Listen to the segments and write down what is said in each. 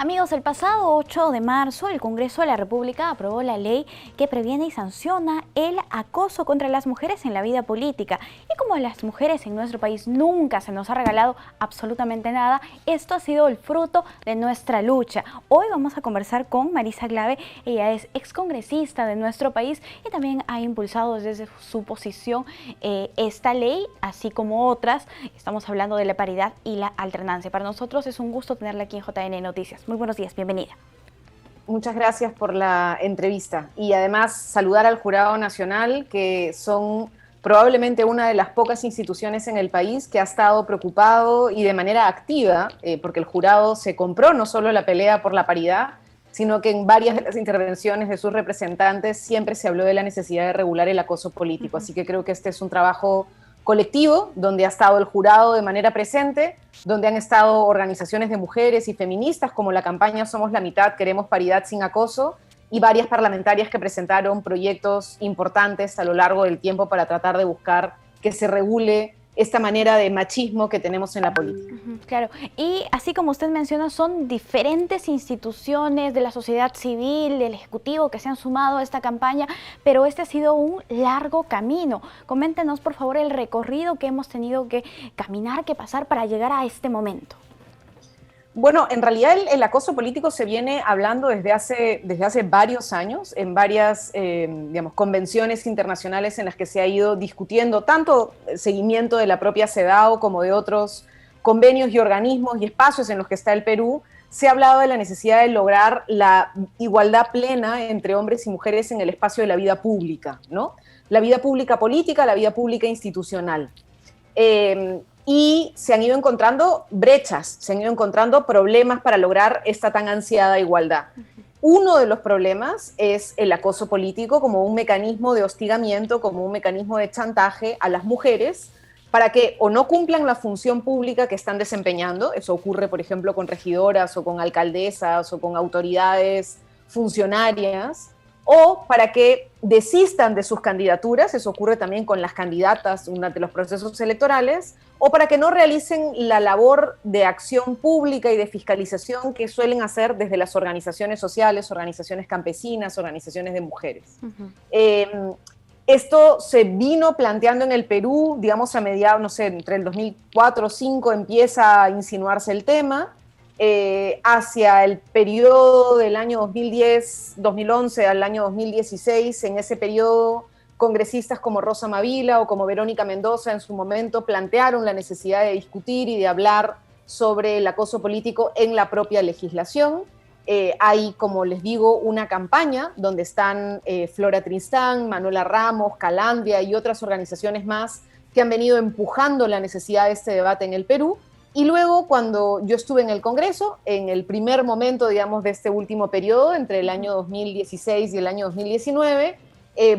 Amigos, el pasado 8 de marzo el Congreso de la República aprobó la ley que previene y sanciona el acoso contra las mujeres en la vida política. Y como a las mujeres en nuestro país nunca se nos ha regalado absolutamente nada, esto ha sido el fruto de nuestra lucha. Hoy vamos a conversar con Marisa Glave. Ella es excongresista de nuestro país y también ha impulsado desde su posición esta ley, así como otras. Estamos hablando de la paridad y la alternancia. Para nosotros es un gusto tenerla aquí en JN Noticias. Muy buenos días, bienvenida. Muchas gracias por la entrevista y además saludar al Jurado Nacional, que son probablemente una de las pocas instituciones en el país que ha estado preocupado y de manera activa, porque el jurado se compró no solo la pelea por la paridad, sino que en varias de las intervenciones de sus representantes siempre se habló de la necesidad de regular el acoso político. Así que creo que este es un trabajo colectivo, donde ha estado el jurado de manera presente, donde han estado organizaciones de mujeres y feministas como la campaña Somos la Mitad, Queremos Paridad sin Acoso, y varias parlamentarias que presentaron proyectos importantes a lo largo del tiempo para tratar de buscar que se regule esta manera de machismo que tenemos en la política. Claro, y así como usted menciona, son diferentes instituciones de la sociedad civil, del Ejecutivo, que se han sumado a esta campaña, pero este ha sido un largo camino. Coméntenos, por favor, el recorrido que hemos tenido que caminar, que pasar para llegar a este momento. Bueno, en realidad el acoso político se viene hablando desde hace varios años, en varias convenciones internacionales en las que se ha ido discutiendo tanto seguimiento de la propia CEDAW como de otros convenios y organismos y espacios en los que está el Perú. Se ha hablado de la necesidad de lograr la igualdad plena entre hombres y mujeres en el espacio de la vida pública, ¿no? La vida pública política, la vida pública institucional. Y se han ido encontrando brechas, se han ido encontrando problemas para lograr esta tan ansiada igualdad. Uno de los problemas es el acoso político como un mecanismo de hostigamiento, como un mecanismo de chantaje a las mujeres para que o no cumplan la función pública que están desempeñando. Eso ocurre, por ejemplo, con regidoras o con alcaldesas o con autoridades funcionarias, o para que desistan de sus candidaturas, eso ocurre también con las candidatas durante los procesos electorales, o para que no realicen la labor de acción pública y de fiscalización que suelen hacer desde las organizaciones sociales, organizaciones campesinas, organizaciones de mujeres. Esto se vino planteando en el Perú, digamos a mediados, no sé, entre el 2004 o 2005 empieza a insinuarse el tema. Hacia el periodo del año 2010-2011 al año 2016, en ese periodo congresistas como Rosa Mavila o como Verónica Mendoza en su momento plantearon la necesidad de discutir y de hablar sobre el acoso político en la propia legislación. Hay, como les digo, una campaña donde están Flora Tristán, Manuela Ramos, Calandria y otras organizaciones más que han venido empujando la necesidad de este debate en el Perú. Y luego, cuando yo estuve en el Congreso, en el primer momento, digamos, de este último periodo, entre el año 2016 y el año 2019,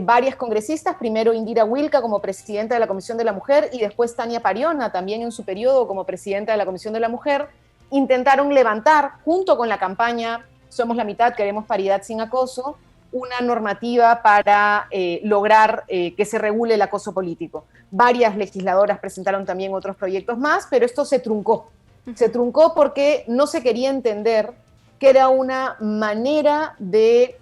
varias congresistas, primero Indira Wilca como presidenta de la Comisión de la Mujer y después Tania Pariona, también en su periodo como presidenta de la Comisión de la Mujer, intentaron levantar, junto con la campaña Somos la Mitad, Queremos Paridad sin Acoso, una normativa para lograr que se regule el acoso político. Varias legisladoras presentaron también otros proyectos más, pero esto se truncó. Se truncó porque no se quería entender que era una manera de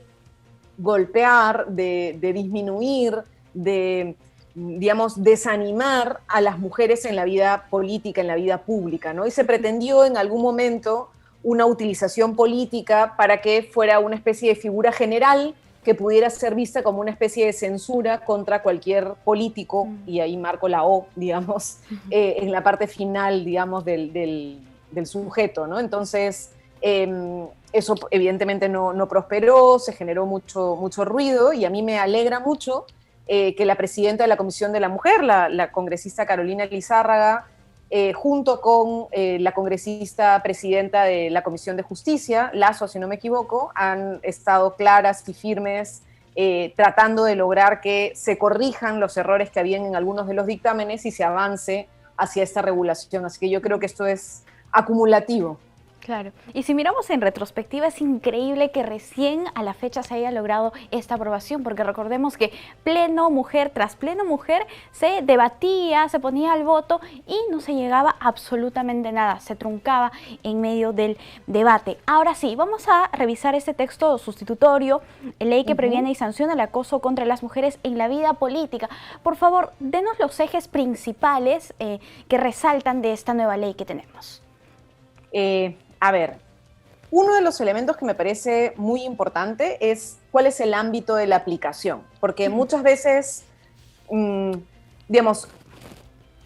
golpear, de disminuir, de, digamos, desanimar a las mujeres en la vida política, en la vida pública, ¿no? Y se pretendió en algún momento una utilización política para que fuera una especie de figura general que pudiera ser vista como una especie de censura contra cualquier político, y ahí marco la O, digamos, en la parte final, digamos, del sujeto, ¿no? Entonces, eso evidentemente no prosperó, se generó mucho ruido, y a mí me alegra mucho que la presidenta de la Comisión de la Mujer, la congresista Carolina Lizárraga, junto con la congresista presidenta de la Comisión de Justicia, Lazo, si no me equivoco, han estado claras y firmes tratando de lograr que se corrijan los errores que habían en algunos de los dictámenes y se avance hacia esta regulación. Así que yo creo que esto es acumulativo. Claro, y si miramos en retrospectiva es increíble que recién a la fecha se haya logrado esta aprobación, porque recordemos que pleno mujer tras pleno mujer se debatía, se ponía al voto y no se llegaba absolutamente nada, se truncaba en medio del debate. Ahora sí, vamos a revisar este texto sustitutorio, ley que previene y sanciona el acoso contra las mujeres en la vida política. Por favor, denos los ejes principales que resaltan de esta nueva ley que tenemos. A ver, uno de los elementos que me parece muy importante es cuál es el ámbito de la aplicación, porque muchas veces, digamos,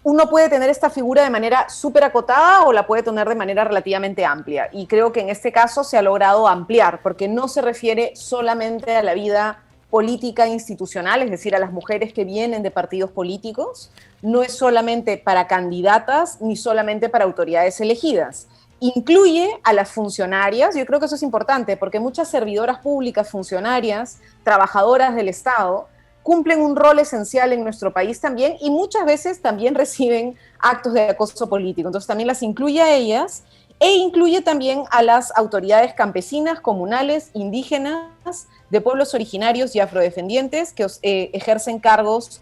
uno puede tener esta figura de manera súper acotada o la puede tener de manera relativamente amplia, y creo que en este caso se ha logrado ampliar, porque no se refiere solamente a la vida política institucional, es decir, a las mujeres que vienen de partidos políticos, no es solamente para candidatas ni solamente para autoridades elegidas. Incluye a las funcionarias, yo creo que eso es importante, porque muchas servidoras públicas, funcionarias, trabajadoras del Estado, cumplen un rol esencial en nuestro país también y muchas veces también reciben actos de acoso político. Entonces también las incluye a ellas e incluye también a las autoridades campesinas, comunales, indígenas, de pueblos originarios y afrodescendientes que ejercen cargos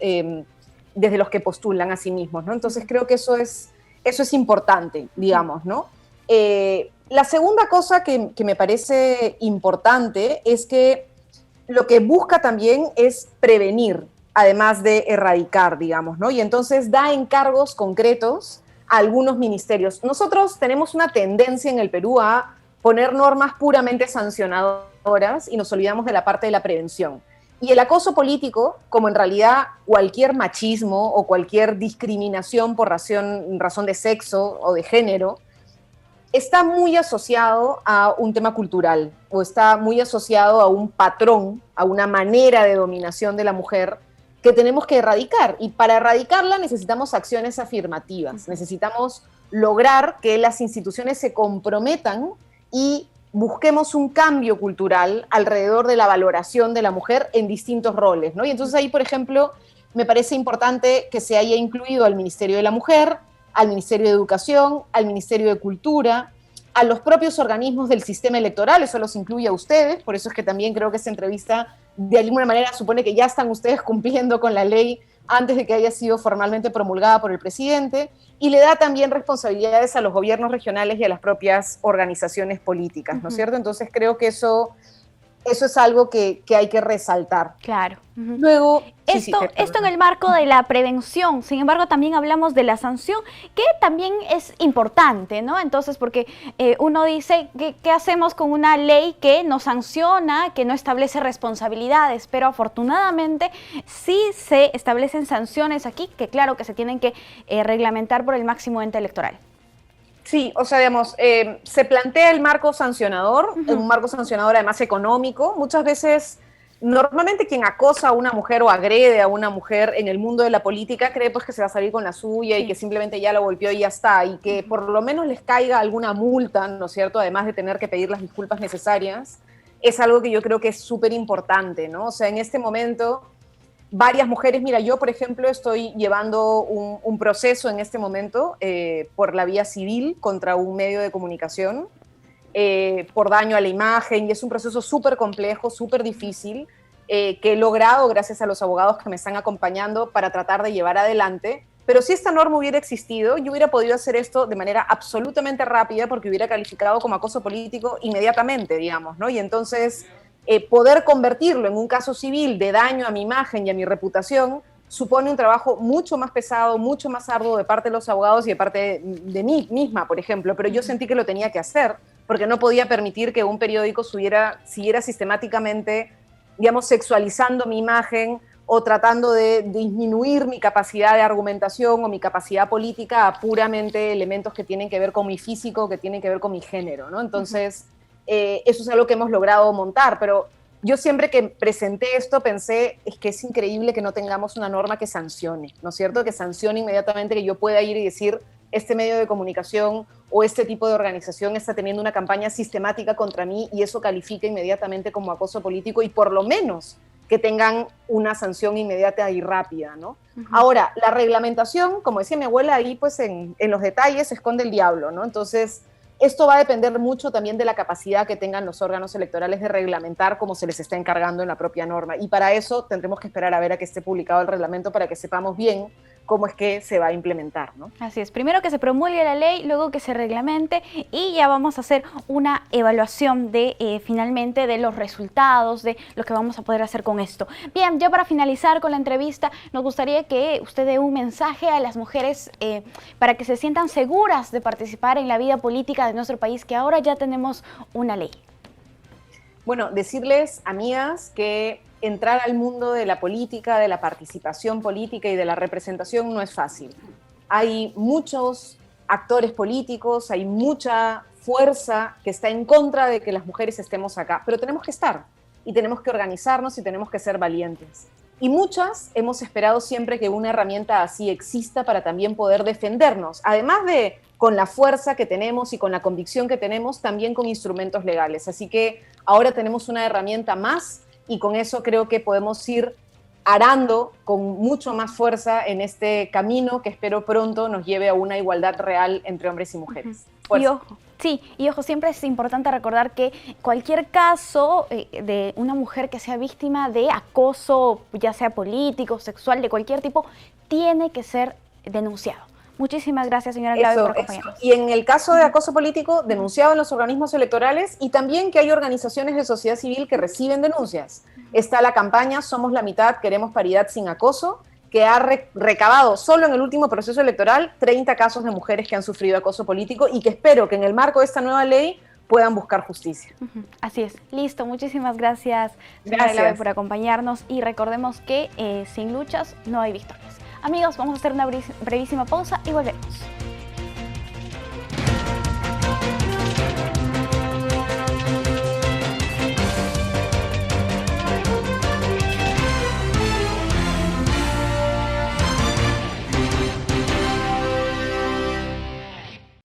desde los que postulan a sí mismos, ¿no? Entonces creo que eso es importante, digamos, ¿no? La segunda cosa que me parece importante es que lo que busca también es prevenir, además de erradicar, digamos, ¿no? Y entonces da encargos concretos a algunos ministerios. Nosotros tenemos una tendencia en el Perú a poner normas puramente sancionadoras y nos olvidamos de la parte de la prevención. Y el acoso político, como en realidad cualquier machismo o cualquier discriminación por razón de sexo o de género, está muy asociado a un tema cultural o está muy asociado a un patrón, a una manera de dominación de la mujer que tenemos que erradicar. Y para erradicarla necesitamos acciones afirmativas, necesitamos lograr que las instituciones se comprometan y busquemos un cambio cultural alrededor de la valoración de la mujer en distintos roles, ¿no? Y entonces ahí, por ejemplo, me parece importante que se haya incluido al Ministerio de la Mujer, al Ministerio de Educación, al Ministerio de Cultura, a los propios organismos del sistema electoral, eso los incluye a ustedes, por eso es que también creo que esta entrevista de alguna manera supone que ya están ustedes cumpliendo con la ley antes de que haya sido formalmente promulgada por el presidente, y le da también responsabilidades a los gobiernos regionales y a las propias organizaciones políticas, ¿no es cierto? Entonces creo que eso es algo que hay que resaltar. Claro. Luego, esto en el marco de la prevención, sin embargo también hablamos de la sanción, que también es importante, ¿no? Entonces, porque uno dice, ¿qué hacemos con una ley que no sanciona, que no establece responsabilidades? Pero afortunadamente sí se establecen sanciones aquí, que claro que se tienen que reglamentar por el máximo ente electoral. Sí, o sea, digamos, se plantea el marco sancionador, un marco sancionador además económico. Muchas veces, normalmente quien acosa a una mujer o agrede a una mujer en el mundo de la política cree pues que se va a salir con la suya y que simplemente ya lo golpeó y ya está, y que por lo menos les caiga alguna multa, ¿no es cierto?, además de tener que pedir las disculpas necesarias, es algo que yo creo que es súper importante, ¿no? O sea, en este momento varias mujeres, mira, yo por ejemplo estoy llevando un proceso en este momento por la vía civil contra un medio de comunicación por daño a la imagen, y es un proceso súper complejo, súper difícil, que he logrado gracias a los abogados que me están acompañando para tratar de llevar adelante. Pero si esta norma hubiera existido, yo hubiera podido hacer esto de manera absolutamente rápida porque hubiera calificado como acoso político inmediatamente, digamos, ¿no? Y entonces poder convertirlo en un caso civil de daño a mi imagen y a mi reputación supone un trabajo mucho más pesado, mucho más arduo de parte de los abogados y de parte de mí misma, por ejemplo, pero yo sentí que lo tenía que hacer porque no podía permitir que un periódico siguiera sistemáticamente, digamos, sexualizando mi imagen o tratando de disminuir mi capacidad de argumentación o mi capacidad política a puramente elementos que tienen que ver con mi físico, que tienen que ver con mi género, ¿no? Entonces, eso es algo que hemos logrado montar, pero yo siempre que presenté esto pensé, es que es increíble que no tengamos una norma que sancione, ¿no es cierto? Que sancione inmediatamente, que yo pueda ir y decir, este medio de comunicación o este tipo de organización está teniendo una campaña sistemática contra mí y eso califica inmediatamente como acoso político y por lo menos que tengan una sanción inmediata y rápida, ¿no? Ahora, la reglamentación, como decía mi abuela, ahí pues en los detalles se esconde el diablo, ¿no? Entonces, Esto va a depender mucho también de la capacidad que tengan los órganos electorales de reglamentar como se les está encargando en la propia norma. Y para eso tendremos que esperar a ver a que esté publicado el reglamento para que sepamos bien cómo es que se va a implementar, ¿no? Así es, primero que se promulgue la ley, luego que se reglamente y ya vamos a hacer una evaluación de finalmente de los resultados, de lo que vamos a poder hacer con esto. Bien, ya para finalizar con la entrevista, nos gustaría que usted dé un mensaje a las mujeres para que se sientan seguras de participar en la vida política de nuestro país, que ahora ya tenemos una ley. Bueno, decirles, amigas, que entrar al mundo de la política, de la participación política y de la representación no es fácil. Hay muchos actores políticos, hay mucha fuerza que está en contra de que las mujeres estemos acá, pero tenemos que estar y tenemos que organizarnos y tenemos que ser valientes. Y muchas hemos esperado siempre que una herramienta así exista para también poder defendernos, además de con la fuerza que tenemos y con la convicción que tenemos, también con instrumentos legales. Así que ahora tenemos una herramienta más y con eso creo que podemos ir arando con mucho más fuerza en este camino que espero pronto nos lleve a una igualdad real entre hombres y mujeres. Y ojo, sí, y ojo, siempre es importante recordar que cualquier caso de una mujer que sea víctima de acoso, ya sea político, sexual, de cualquier tipo, tiene que ser denunciado. Muchísimas gracias, señora Clave, por acompañarnos. Y en el caso de acoso político, denunciado en los organismos electorales y también que hay organizaciones de sociedad civil que reciben denuncias. Está la campaña Somos la Mitad, Queremos Paridad sin Acoso, que ha recabado solo en el último proceso electoral 30 casos de mujeres que han sufrido acoso político y que espero que en el marco de esta nueva ley puedan buscar justicia. Así es. Listo. Muchísimas gracias, señora Clave, por acompañarnos y recordemos que sin luchas no hay victorias. Amigos, vamos a hacer una brevísima pausa y volvemos.